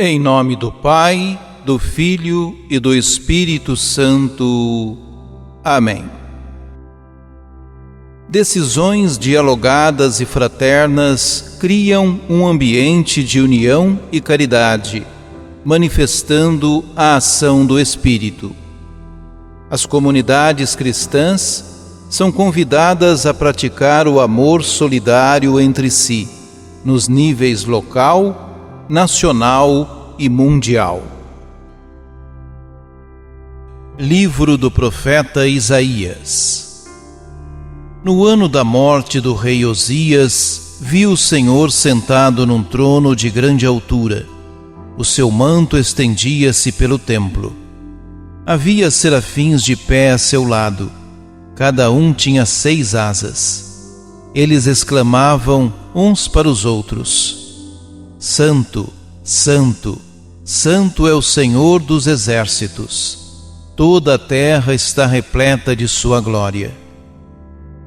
Em nome do Pai, do Filho e do Espírito Santo. Amém. Decisões dialogadas e fraternas criam um ambiente de união e caridade, manifestando a ação do Espírito. As comunidades cristãs são convidadas a praticar o amor solidário entre si, nos níveis local, nacional e mundial. Livro do profeta Isaías. No ano da morte do rei Osias, vi o Senhor sentado num trono de grande altura. O seu manto estendia-se pelo templo. Havia serafins de pé a seu lado. Cada um tinha 6 asas. Eles exclamavam uns para os outros: Santo, Santo, Santo é o Senhor dos exércitos. Toda a terra está repleta de sua glória.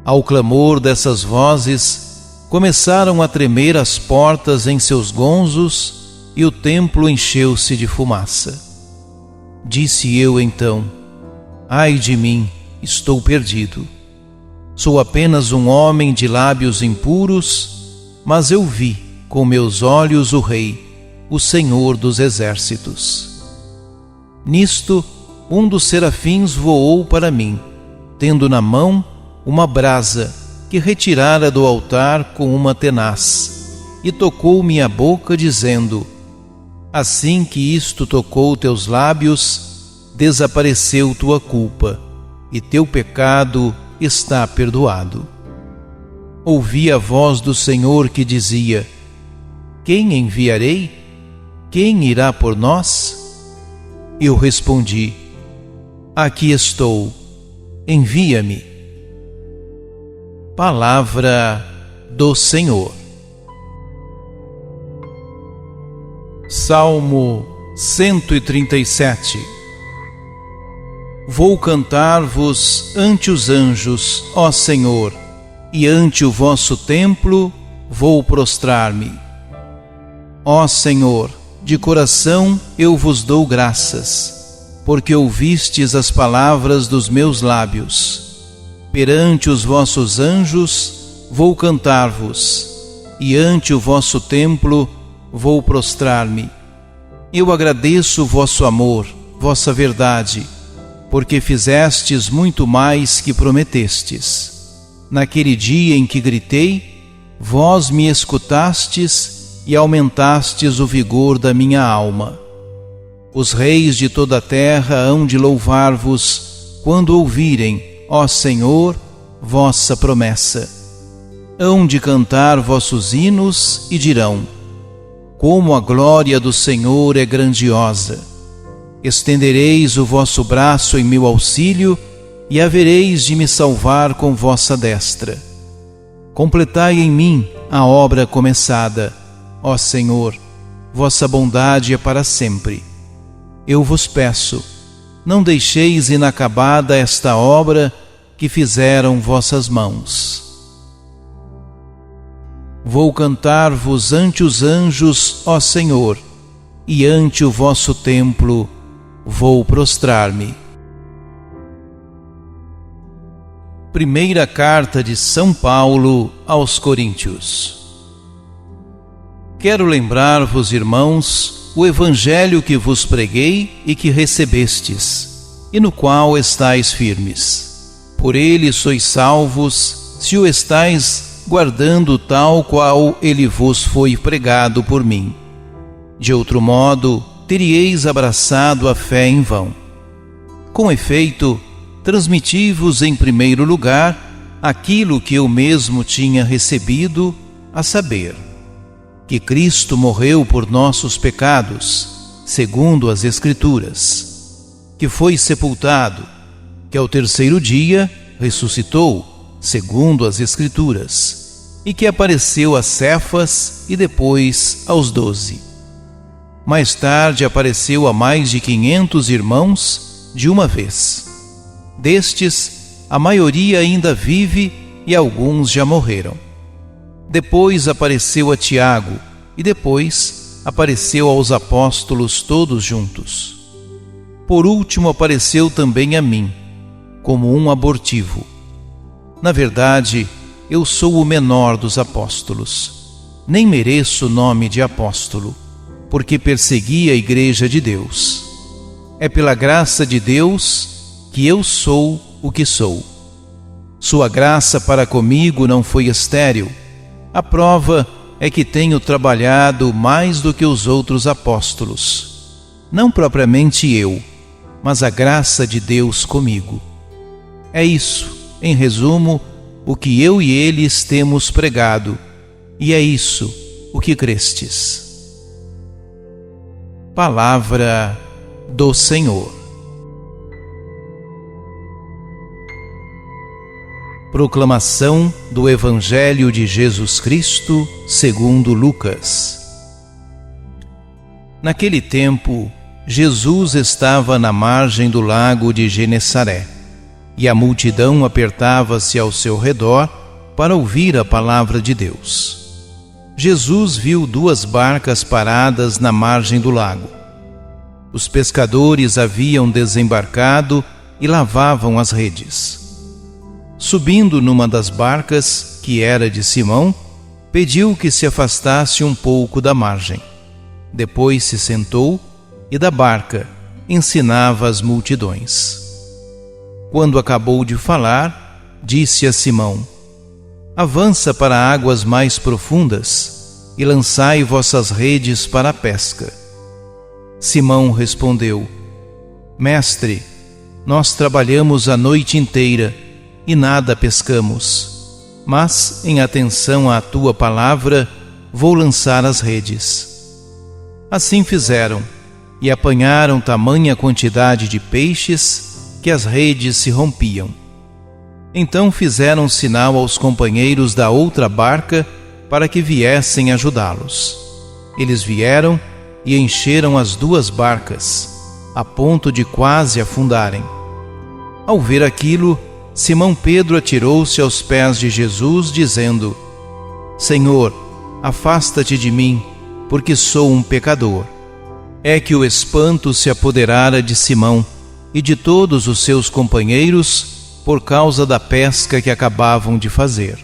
Ao clamor dessas vozes, começaram a tremer as portas em seus gonzos e o templo encheu-se de fumaça. Disse eu então: ai de mim, estou perdido. Sou apenas um homem de lábios impuros, mas eu vi com meus olhos o Rei, o Senhor dos exércitos. Nisto, um dos serafins voou para mim, tendo na mão uma brasa que retirara do altar com uma tenaz, e tocou minha boca, dizendo: assim que isto tocou teus lábios, desapareceu tua culpa, e teu pecado está perdoado. Ouvi a voz do Senhor que dizia: quem enviarei? Quem irá por nós? Eu respondi: aqui estou, envia-me. Palavra do Senhor. Salmo 137. Vou cantar-vos ante os anjos, ó Senhor, e ante o vosso templo vou prostrar-me. Ó Senhor, de coração eu vos dou graças, porque ouvistes as palavras dos meus lábios. Perante os vossos anjos vou cantar-vos, e ante o vosso templo vou prostrar-me. Eu agradeço o vosso amor, vossa verdade, porque fizestes muito mais que prometestes. Naquele dia em que gritei, vós me escutastes e aumentastes o vigor da minha alma. Os reis de toda a terra hão de louvar-vos quando ouvirem, ó Senhor, vossa promessa. Hão de cantar vossos hinos e dirão: como a glória do Senhor é grandiosa. Estendereis o vosso braço em meu auxílio e havereis de me salvar com vossa destra. Completai em mim a obra começada, ó Senhor, vossa bondade é para sempre. Eu vos peço, não deixeis inacabada esta obra que fizeram vossas mãos. Vou cantar-vos ante os anjos, ó Senhor, e ante o vosso templo vou prostrar-me. Primeira carta de São Paulo aos Coríntios. Quero lembrar-vos, irmãos, o evangelho que vos preguei e que recebestes, e no qual estáis firmes. Por ele sois salvos, se o estáis guardando tal qual ele vos foi pregado por mim. De outro modo, teríeis abraçado a fé em vão. Com efeito, transmiti-vos em primeiro lugar aquilo que eu mesmo tinha recebido, a saber, que Cristo morreu por nossos pecados, segundo as Escrituras, que foi sepultado, que ao terceiro dia ressuscitou, segundo as Escrituras, e que apareceu a Cefas e depois aos 12. Mais tarde apareceu a mais de 500 irmãos de uma vez. Destes, a maioria ainda vive e alguns já morreram. Depois apareceu a Tiago e depois apareceu aos apóstolos todos juntos. Por último, apareceu também a mim, como um abortivo. Na verdade, eu sou o menor dos apóstolos. Nem mereço o nome de apóstolo, porque persegui a Igreja de Deus. É pela graça de Deus que eu sou o que sou. Sua graça para comigo não foi estéril. A prova é que tenho trabalhado mais do que os outros apóstolos. Não propriamente eu, mas a graça de Deus comigo. É isso, em resumo, o que eu e eles temos pregado, e é isso o que crestes. Palavra do Senhor. Proclamação do Evangelho de Jesus Cristo segundo Lucas. Naquele tempo, Jesus estava na margem do lago de Genesaré, e a multidão apertava-se ao seu redor para ouvir a palavra de Deus. Jesus viu 2 barcas paradas na margem do lago. Os pescadores haviam desembarcado e lavavam as redes. Subindo numa das barcas, que era de Simão, pediu que se afastasse um pouco da margem. Depois se sentou e da barca ensinava as multidões. Quando acabou de falar, disse a Simão: avança para águas mais profundas e lançai vossas redes para a pesca. Simão respondeu: Mestre, nós trabalhamos a noite inteira e nada pescamos, mas, em atenção à tua palavra, vou lançar as redes. Assim fizeram, e apanharam tamanha quantidade de peixes que as redes se rompiam. Então fizeram sinal aos companheiros da outra barca para que viessem ajudá-los. Eles vieram e encheram as 2 barcas, a ponto de quase afundarem. Ao ver aquilo, Simão Pedro atirou-se aos pés de Jesus, dizendo: Senhor, afasta-te de mim, porque sou um pecador. É que o espanto se apoderara de Simão e de todos os seus companheiros por causa da pesca que acabavam de fazer.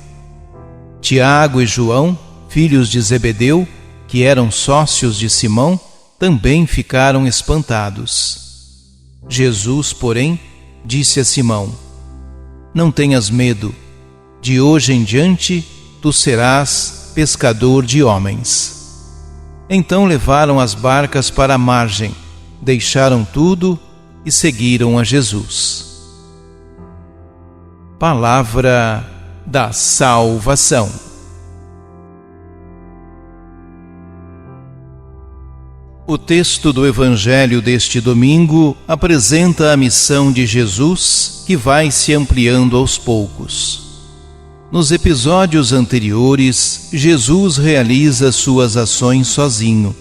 Tiago e João, filhos de Zebedeu, que eram sócios de Simão, também ficaram espantados. Jesus, porém, disse a Simão: Não tenhas medo, de hoje em diante tu serás pescador de homens. Então levaram as barcas para a margem, deixaram tudo e seguiram a Jesus. Palavra da salvação. O texto do Evangelho deste domingo apresenta a missão de Jesus, que vai se ampliando aos poucos. Nos episódios anteriores, Jesus realiza suas ações sozinho,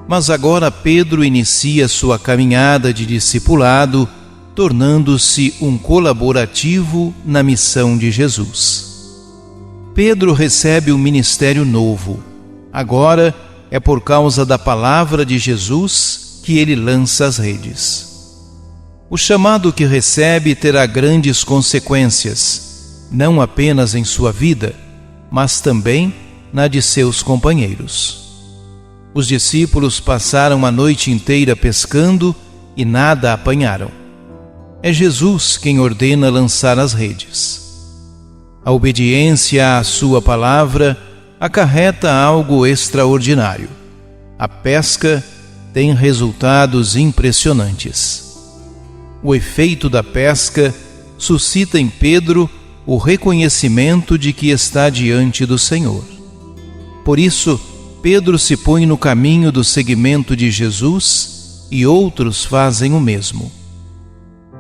mas agora Pedro inicia sua caminhada de discipulado, tornando-se um colaborativo na missão de Jesus. Pedro recebe um ministério novo. Agora é por causa da palavra de Jesus que ele lança as redes. O chamado que recebe terá grandes consequências, não apenas em sua vida, mas também na de seus companheiros. Os discípulos passaram a noite inteira pescando e nada apanharam. É Jesus quem ordena lançar as redes. A obediência à sua palavra acarreta algo extraordinário. A pesca tem resultados impressionantes. O efeito da pesca suscita em Pedro o reconhecimento de que está diante do Senhor. Por isso, Pedro se põe no caminho do seguimento de Jesus e outros fazem o mesmo.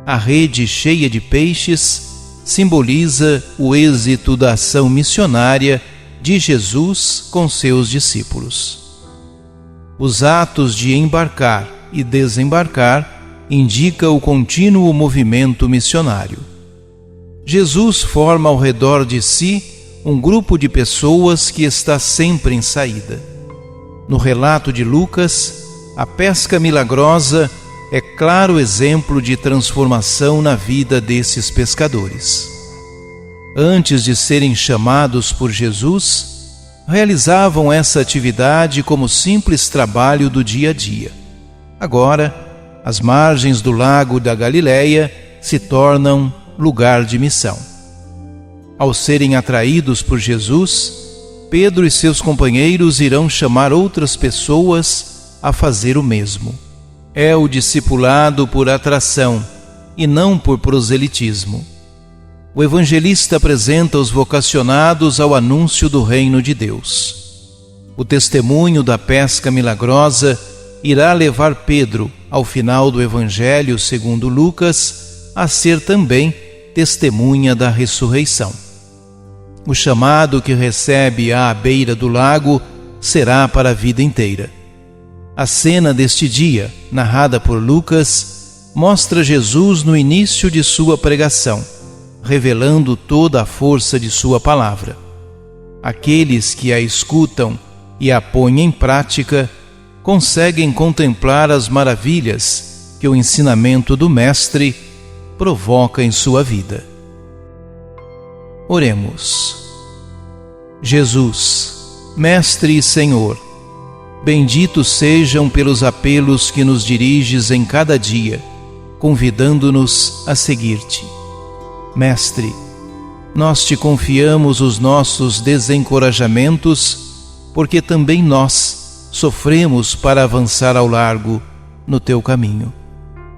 A rede cheia de peixes simboliza o êxito da ação missionária de Jesus com seus discípulos. Os atos de embarcar e desembarcar indicam o contínuo movimento missionário. Jesus forma ao redor de si um grupo de pessoas que está sempre em saída. No relato de Lucas, a pesca milagrosa é claro exemplo de transformação na vida desses pescadores. Antes de serem chamados por Jesus, realizavam essa atividade como simples trabalho do dia a dia. Agora, as margens do lago da Galileia se tornam lugar de missão. Ao serem atraídos por Jesus, Pedro e seus companheiros irão chamar outras pessoas a fazer o mesmo. É o discipulado por atração e não por proselitismo. O evangelista apresenta os vocacionados ao anúncio do reino de Deus. O testemunho da pesca milagrosa irá levar Pedro, ao final do Evangelho segundo Lucas, a ser também testemunha da ressurreição. O chamado que recebe à beira do lago será para a vida inteira. A cena deste dia, narrada por Lucas, mostra Jesus no início de sua pregação, revelando toda a força de sua palavra. Aqueles que a escutam e a põem em prática conseguem contemplar as maravilhas que o ensinamento do Mestre provoca em sua vida. Oremos. Jesus, Mestre e Senhor, benditos sejam pelos apelos que nos diriges em cada dia, convidando-nos a seguir-te. Mestre, nós te confiamos os nossos desencorajamentos, porque também nós sofremos para avançar ao largo no teu caminho.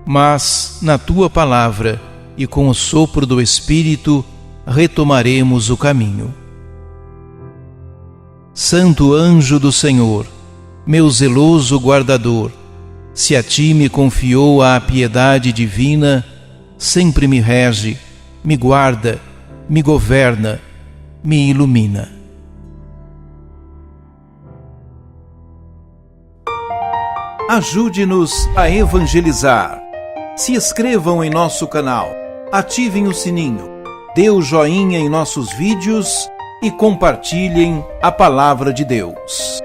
Mas, na tua palavra e com o sopro do Espírito, retomaremos o caminho. Santo anjo do Senhor, meu zeloso guardador, se a ti me confiou a piedade divina, sempre me rege, me guarda, me governa, me ilumina. Ajude-nos a evangelizar. Se inscrevam em nosso canal, ativem o sininho, dê o joinha em nossos vídeos e compartilhem a palavra de Deus.